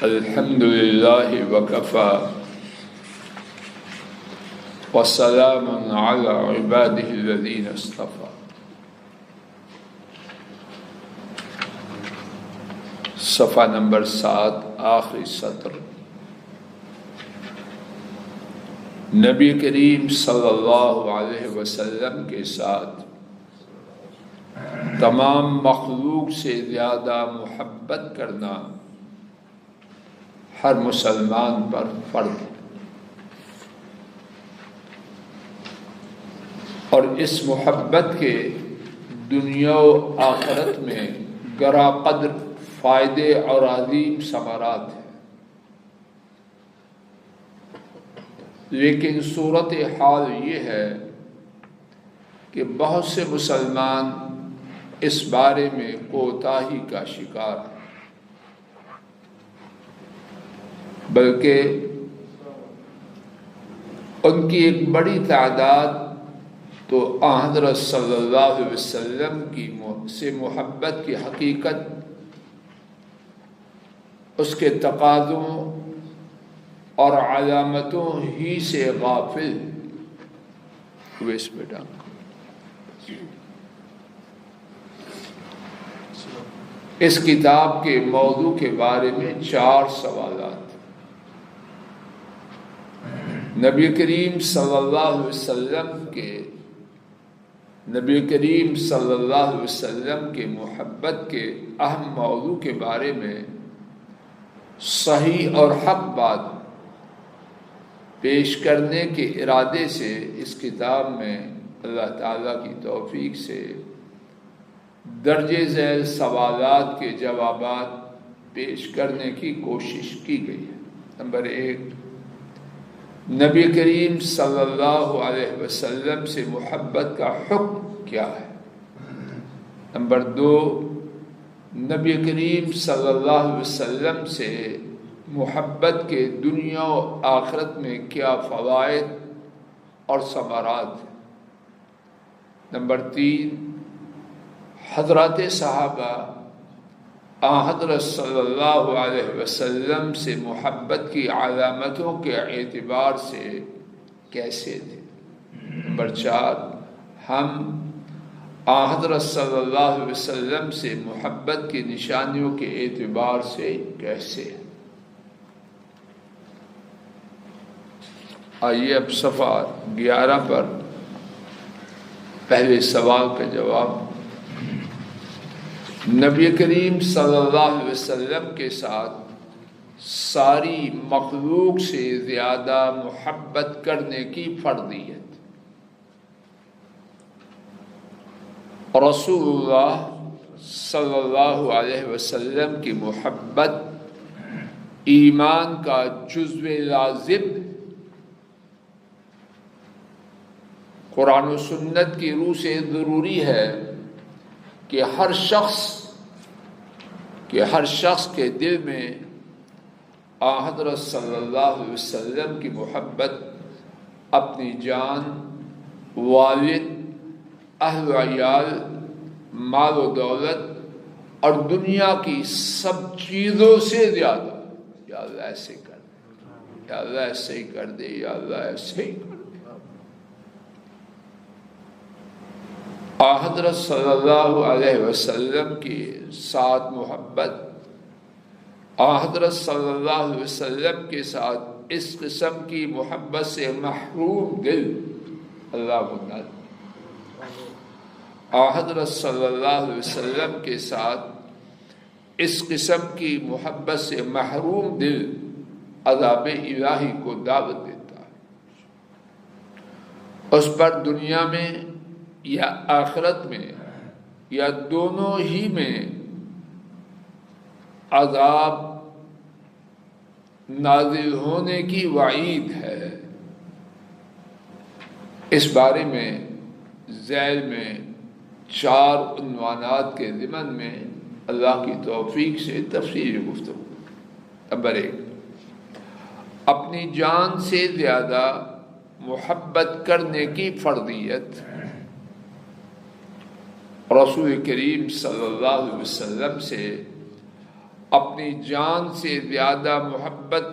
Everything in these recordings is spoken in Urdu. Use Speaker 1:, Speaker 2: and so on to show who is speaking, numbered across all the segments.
Speaker 1: الحمد للہ وکفی وسلام علی عبادہ الذین اصطفی۔ صفحہ نمبر 7 آخری سطر۔ نبی کریم صلی اللہ علیہ وسلم کے ساتھ تمام مخلوق سے زیادہ محبت کرنا ہر مسلمان پر فرض ہے، اور اس محبت کے دنیا و آخرت میں گراں قدر فائدے اور عظیم ثمرات ہیں۔ لیکن صورت حال یہ ہے کہ بہت سے مسلمان اس بارے میں کوتاہی کا شکار ہیں، بلکہ ان کی ایک بڑی تعداد تو حضرت صلی اللہ علیہ وسلم سے محبت کی حقیقت، اس کے تقاضوں اور علامتوں ہی سے غافل ہوئے۔ اس بیٹا اس کتاب کے موضوع کے بارے میں 4 سوالات۔ نبی کریم صلی اللہ علیہ وسلم کے محبت کے اہم موضوع کے بارے میں صحیح اور حق بات پیش کرنے کے ارادے سے اس کتاب میں اللہ تعالیٰ کی توفیق سے درجہ ذیل سوالات کے جوابات پیش کرنے کی کوشش کی گئی ہے۔ نمبر 1، نبی کریم صلی اللہ علیہ وسلم سے محبت کا حکم کیا ہے؟ نمبر 2، نبی کریم صلی اللہ علیہ وسلم سے محبت کے دنیا و آخرت میں کیا فوائد اور ثمرات ہیں؟ نمبر 3، حضرات صحابہ حضرت صلی اللہ علیہ وسلم سے محبت کی علامتوں کے اعتبار سے کیسے تھے؟ نمبر 4، ہم حضرت صلی اللہ علیہ وسلم سے محبت کی نشانیوں کے اعتبار سے کیسے ہیں؟ آئیے اب صفحہ 11 پر پہلے سوال کا جواب۔ نبی کریم صلی اللہ علیہ وسلم کے ساتھ ساری مخلوق سے زیادہ محبت کرنے کی فرضیت۔ رسول اللہ صلی اللہ علیہ وسلم کی محبت ایمان کا جزو لازم ہے۔ قرآن و سنت کی روح سے ضروری ہے کہ ہر شخص کے دل میں حضرت صلی اللہ علیہ وسلم کی محبت اپنی جان، والد، اہل و عیال، مال و دولت اور دنیا کی سب چیزوں سے زیادہ، یا اللہ ایسے کر دے، یا اللہ ایسے ہی کر دے، یا اللہ ایسے ہی کر دے۔ حضرت صلی اللہ علیہ وسلم کے ساتھ محبت، حضرت صلی اللہ علیہ وسلم کے ساتھ اس قسم کی محبت سے محروم دل اللہ بنا۔ حضرت صلی اللہ علیہ وسلم کے ساتھ اس قسم کی محبت سے محروم دل عذاب الہی کو دعوت دیتا ہے۔ اس پر دنیا میں یا آخرت میں یا دونوں ہی میں عذاب نازل ہونے کی وعید ہے۔ اس بارے میں ذیل میں 4 عنوانات کے ضمن میں اللہ کی توفیق سے تفصیلی گفتگو۔ نمبر 1، اپنی جان سے زیادہ محبت کرنے کی فرضیت۔ رسول کریم صلی اللہ علیہ وسلم سے اپنی جان سے زیادہ محبت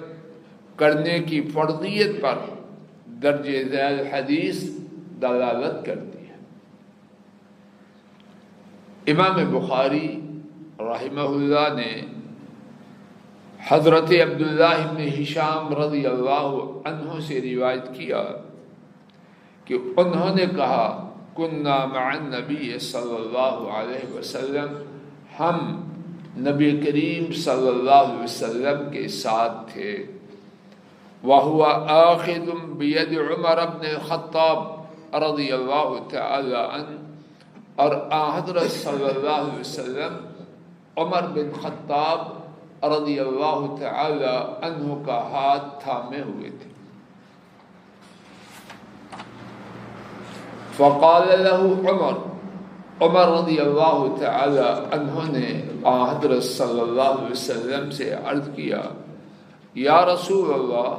Speaker 1: کرنے کی فرضیت پر درج ذیل حدیث دلالت کرتی ہے۔ امام بخاری رحمہ اللہ نے حضرت عبداللہ بن ہشام رضی اللہ عنہ سے روایت کیا کہ انہوں نے کہا کننا مع النبی صلی اللہ علیہ وسلم، ہم نبی کریم صلی اللہ علیہ وسلم کے ساتھ تھے، وَهُوَ آخِذٌ بِيَدِ عمر بن الخطاب رضی اللہ تعالی عنہ، اور حضرت صلی اللہ علیہ وسلم عمر بن خطاب رضی اللہ تعالی عنہ کا ہاتھ تھامے ہوئے تھے۔ فقال له عمر رضی اللہ تعالی عنہ نے حضرت صلی اللہ علیہ وسلم سے عرض کیا، یا رسول اللہ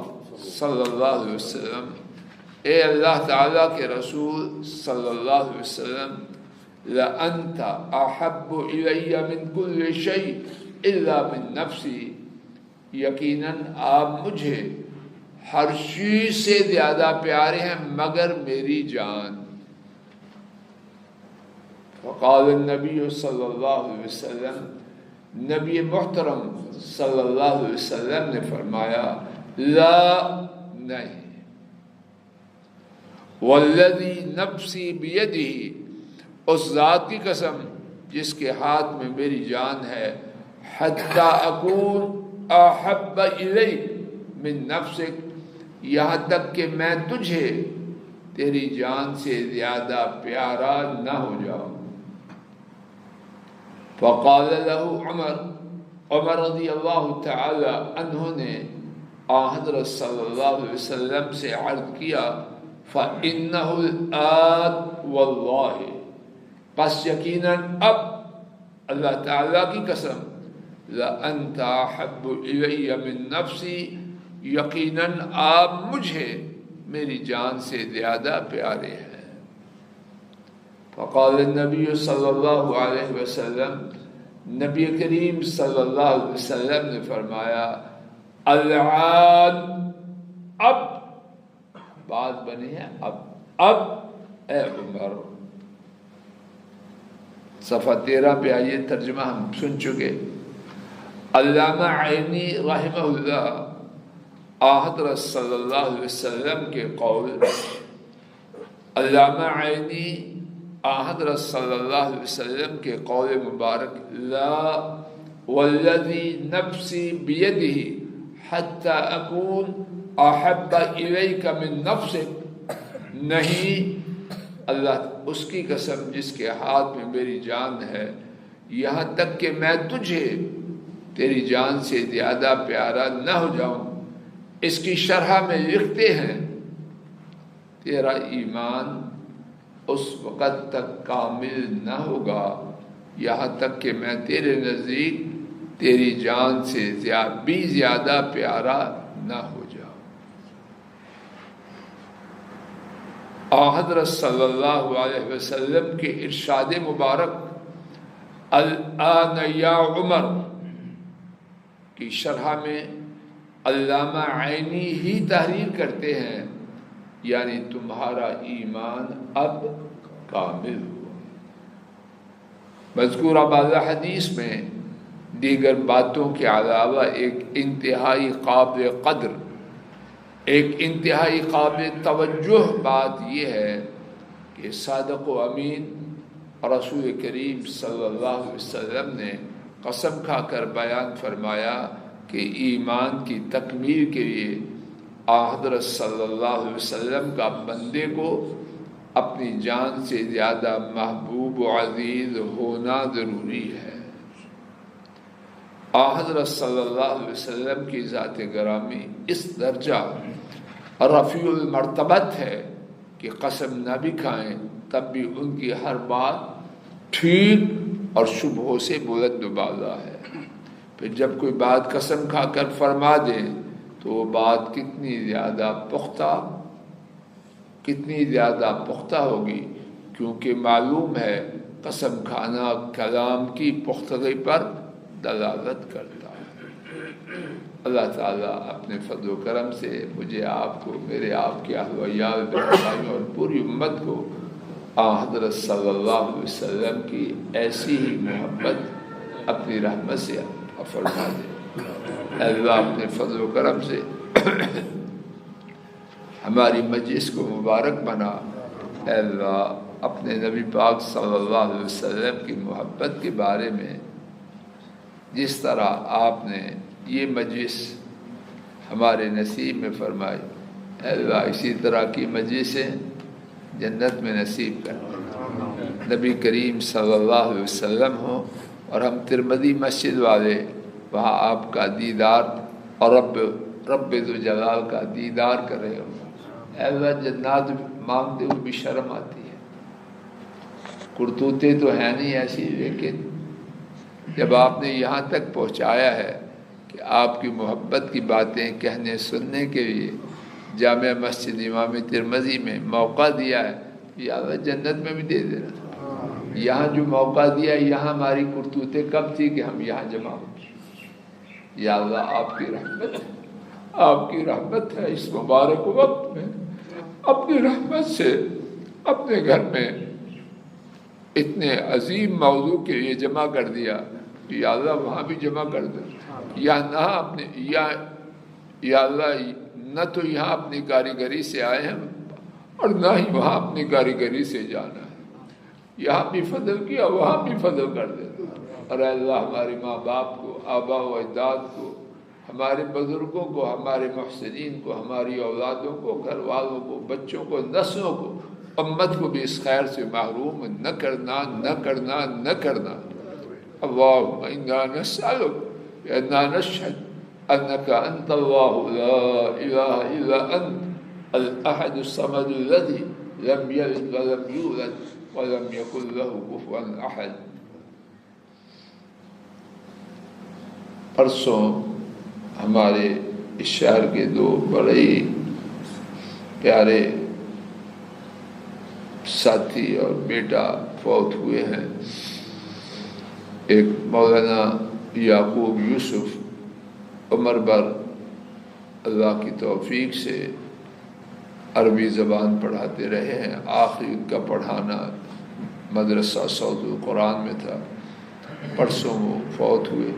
Speaker 1: صلی اللہ علیہ وسلم، اے اللہ تعالیٰ کے رسول صلی اللہ علیہ وسلم، لأنت احب الی من کل شیء الا من نفسی، یقیناً آپ مجھے ہر چیز سے زیادہ پیارے ہیں مگر میری جان۔ فقال النبی صلی اللہ علیہ وسلم، نبی محترم صلی اللہ علیہ وسلم نے فرمایا، لا، نہیں، والذی نفسی بیدہ، اس ذات کی قسم جس کے ہاتھ میں میری جان ہے، حتی اکون احب الیک من نفسک، یہاں تک کہ میں تجھے تیری جان سے زیادہ پیارا نہ ہو جاؤں۔ فقال له عمر رضی اللہ تعالی عنہ نے حضرت صلی اللہ علیہ وسلم سے عرض کیا، فَإِنَّهُ الْآتِ وَاللَّهِ، پس یقیناً اب اللہ تعالیٰ کی قسم، لَأَنْتَ أَحَبُّ إِلَيَّ مِن نَفْسِي، یقیناً آپ مجھے میری جان سے زیادہ پیارے ہیں۔ فقال النبی صلی اللہ علیہ وسلم، نبی کریم صلی اللہ علیہ وسلم نے فرمایا، الآن، اب بات بنی ہے، اب اے عمر۔ صفحہ 13 پہ آئیے، ترجمہ ہم سن چکے۔ علامہ عینی رحمہ اللہ حضرت صلی اللہ علیہ وسلم کے قول، علامہ عینی حضرت صلی اللہ علیہ وسلم کے قول مبارک، لا والذی نفسی بیدہ حتی اکون احب الیک من نفسک، نہیں، اللہ اس کی قسم جس کے ہاتھ میں میری جان ہے، یہاں تک کہ میں تجھے تیری جان سے زیادہ پیارا نہ ہو جاؤں۔ اس کی شرح میں لکھتے ہیں، تیرا ایمان اس وقت تک کامل نہ ہوگا یہاں تک کہ میں تیرے نزدیک تیری جان سے بھی زیادہ پیارا نہ ہو جاؤں۔ حضرت صلی اللہ علیہ وسلم کے ارشاد مبارک الآن یا عمر کی شرح میں علامہ عینی ہی تحریر کرتے ہیں، یعنی تمہارا ایمان اب کامل ہوا۔ مذکورہ بعض حدیث میں دیگر باتوں کے علاوہ ایک انتہائی قابل قدر، ایک انتہائی قابل توجہ بات یہ ہے کہ صادق و امین رسول کریم صلی اللہ علیہ وسلم نے قسم کھا کر بیان فرمایا کہ ایمان کی تکمیل کے لیے حضرت صلی اللہ علیہ وسلم کا بندے کو اپنی جان سے زیادہ محبوب و عزیز ہونا ضروری ہے۔ حضرت صلی اللہ علیہ وسلم کی ذات گرامی اس درجہ رفیع المرتبت ہے کہ قسم نہ بھی کھائیں تب بھی ان کی ہر بات ٹھیک اور شبہوں سے بلند و بالا ہے۔ پھر جب کوئی بات قسم کھا کر فرما دے تو وہ بات کتنی زیادہ پختہ ہوگی، کیونکہ معلوم ہے قسم کھانا کلام کی پختگی پر دلالت کرتا ہے۔ اللہ تعالیٰ اپنے فضل و کرم سے مجھے آپ کو، میرے آپ کے اہل و عیال بھائیوں اور پوری امت کو حضرت صلی اللہ علیہ وسلم کی ایسی ہی محبت اپنی رحمت سے فرما دے۔ اے اللہ اپنے فضل و کرم سے ہماری مجلس کو مبارک بنا۔ اے اللہ اپنے نبی پاک صلی اللہ علیہ وسلم کی محبت کے بارے میں جس طرح آپ نے یہ مجلس ہمارے نصیب میں فرمائی، اے اللہ اسی طرح کی مجلسیں جنت میں نصیب کر۔ نبی کریم صلی اللہ علیہ وسلم ہوں اور ہم ترمذی مسجد والے وہاں آپ کا دیدار اور رب ذو جلال کا دیدار کر رہے ہوں۔ اے اللہ جنات مانگتے ہوئے بھی شرم آتی ہے، کرتوتے تو ہیں نہیں ایسی، لیکن جب آپ نے یہاں تک پہنچایا ہے کہ آپ کی محبت کی باتیں کہنے سننے کے لیے جامع مسجد امام ترمذی میں موقع دیا ہے، یا اللہ جنت میں بھی دے دینا۔ یہاں جو موقع دیا ہے، یہاں ہماری کرتوتیں کب تھی کہ ہم یہاں جمع ہو؟ یا اللہ آپ کی رحمت، آپ کی رحمت ہے اس مبارک وقت میں، اپنی رحمت سے اپنے گھر میں اتنے عظیم موضوع کے لیے جمع کر دیا، یا اللہ وہاں بھی جمع کر دے، یا نہ اپنے یا اللہ نہ تو یہاں اپنی کاریگری سے آئے ہیں اور نہ ہی وہاں اپنی کاریگری سے جانا ہے، یہاں بھی فضل کیا وہاں بھی فضل کر دے۔ اور اے اللہ ہمارے ماں باپ کو، آبا و اجداد کو، ہمارے بزرگوں کو، ہمارے محسنین کو، ہماری اولادوں کو، گھر والوں کو، بچوں کو، نسلوں کو، امت کو بھی اس خیر سے محروم نہ کرنا، نہ کرنا، نہ کرنا۔ اللہم انا نسألک انا نشہد انک انت اللہ لا الہ الا انت الاحد الصمد الذی لم یلد ولم یولد ولم یکن له کفوا احد۔ پرسوں ہمارے اس شہر کے دو بڑے ہی پیارے ساتھی اور بیٹا فوت ہوئے ہیں۔ ایک مولانا یعقوب یوسف عمر بر اللہ کی توفیق سے عربی زبان پڑھاتے رہے ہیں، آخری ان کا پڑھانا مدرسہ صوت القرآن میں تھا۔ پرسوں وہ فوت ہوئے،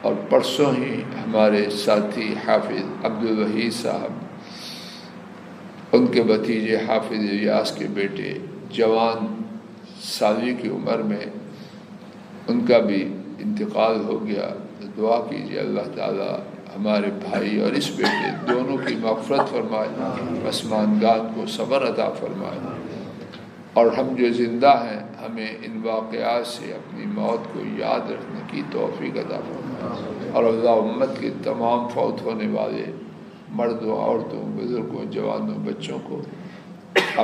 Speaker 1: اور پرسوں ہی ہمارے ساتھی حافظ عبدالوحید صاحب، ان کے بھتیجے حافظ الیاس کے بیٹے جوان سالی کی عمر میں ان کا بھی انتقال ہو گیا۔ دعا کیجیے اللہ تعالیٰ ہمارے بھائی اور اس بیٹے دونوں کی مغفرت فرمائے، پسماندگان کو صبر عطا فرمائے، اور ہم جو زندہ ہیں ہمیں ان واقعات سے اپنی موت کو یاد رکھنے کی توفیق عطا فرمائے، اور اللہ امت کے تمام فوت ہونے والے مردوں، عورتوں، بزرگوں، جوانوں، بچوں کو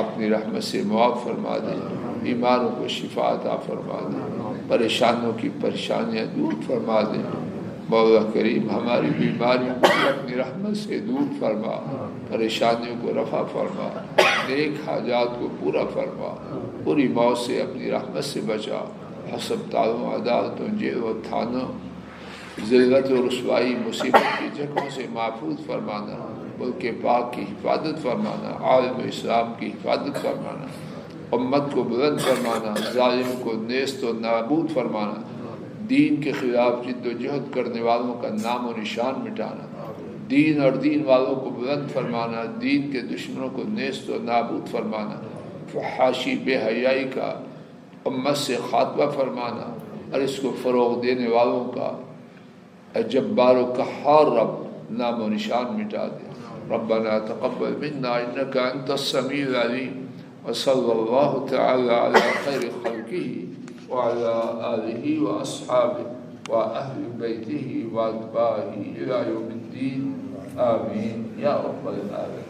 Speaker 1: اپنی رحمت سے معاف فرما دے، بیماروں کو شفا عطا فرما دے، پریشانوں کی پریشانیاں دور فرما دے۔ مولا کریم ہماری بیماریوں کو اپنی رحمت سے دور فرما، پریشانیوں کو رفع فرما، نیک حاجات کو پورا فرما، پوری موت سے اپنی رحمت سے بچا، ہسپتالوں، عدالتوں، جیل و تھانوں، ذلت و رسوائی، مصیبت کی جگہوں سے محفوظ فرمانا، ملک پاک کی حفاظت فرمانا، عالم اسلام کی حفاظت فرمانا، امت کو بلند فرمانا، ظالم کو نیست و نابود فرمانا، دین کے خلاف جد و جہد کرنے والوں کا نام و نشان مٹانا، دین اور دین والوں کو بلند فرمانا، دین کے دشمنوں کو نیست و نابود فرمانا، فحاشی بے حیائی کا امت سے خاتمہ فرمانا، اور اس کو فروغ دینے والوں کا جبار و قہار رب نام و نشان مٹا دے۔ ربنا تقبل منا انك انت السميع العليم، وصلى الله تعالى على خير خلقه وعلى آله وأصحابه وأهل بيته وأتباعه إلى يوم الدين آمين يا رب العالمين۔